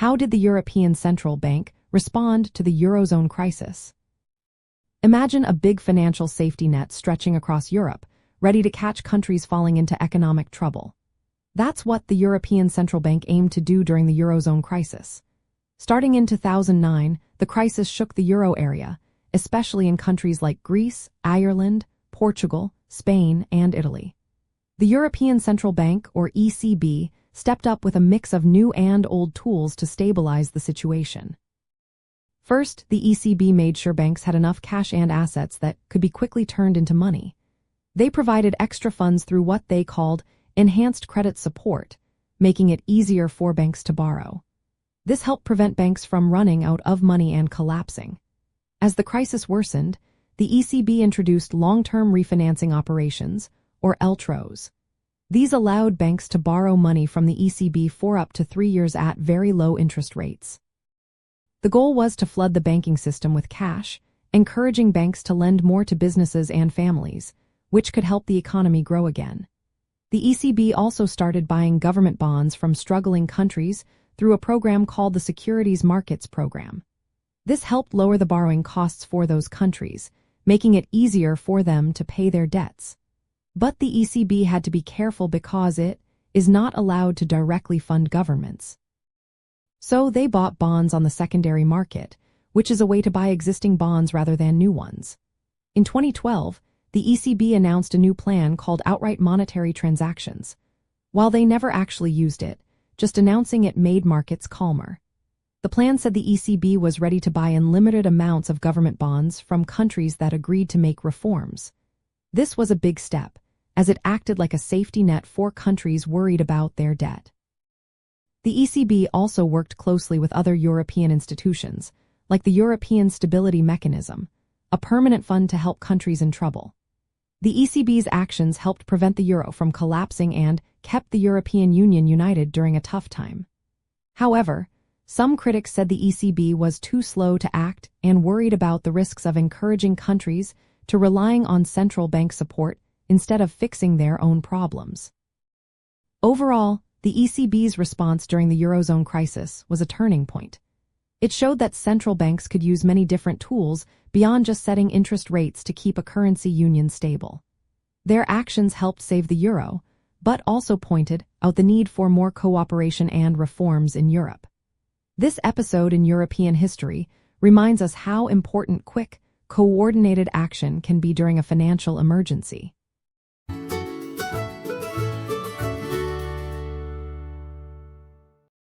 How did the European Central Bank respond to the Eurozone crisis? Imagine a big financial safety net stretching across Europe, ready to catch countries falling into economic trouble. That's what the European Central Bank aimed to do during the Eurozone crisis. Starting in 2009, the crisis shook the euro area, especially in countries like Greece, Ireland, Portugal, Spain, and Italy. The European Central Bank, or ECB, stepped up with a mix of new and old tools to stabilize the situation. First, the ECB made sure banks had enough cash and assets that could be quickly turned into money. They provided extra funds through what they called enhanced credit support, making it easier for banks to borrow. This helped prevent banks from running out of money and collapsing. As the crisis worsened, the ECB introduced long-term refinancing operations, or LTROs. These allowed banks to borrow money from the ECB for up to 3 years at very low interest rates. The goal was to flood the banking system with cash, encouraging banks to lend more to businesses and families, which could help the economy grow again. The ECB also started buying government bonds from struggling countries through a program called the Securities Markets Program. This helped lower the borrowing costs for those countries, making it easier for them to pay their debts. But the ECB had to be careful because it is not allowed to directly fund governments. So they bought bonds on the secondary market, which is a way to buy existing bonds rather than new ones. In 2012, the ECB announced a new plan called outright monetary transactions. While they never actually used it, just announcing it made markets calmer. The plan said the ECB was ready to buy unlimited amounts of government bonds from countries that agreed to make reforms. This was a big step, as it acted like a safety net for countries worried about their debt. The ECB also worked closely with other European institutions, like the European Stability Mechanism, a permanent fund to help countries in trouble. The ECB's actions helped prevent the euro from collapsing and kept the European Union united during a tough time. However, some critics said the ECB was too slow to act and worried about the risks of encouraging countries to relying on central bank support instead of fixing their own problems. Overall, the ECB's response during the Eurozone crisis was a turning point. It showed that central banks could use many different tools beyond just setting interest rates to keep a currency union stable. Their actions helped save the euro, but also pointed out the need for more cooperation and reforms in Europe. This episode in European history reminds us how important quick, coordinated action can be during a financial emergency.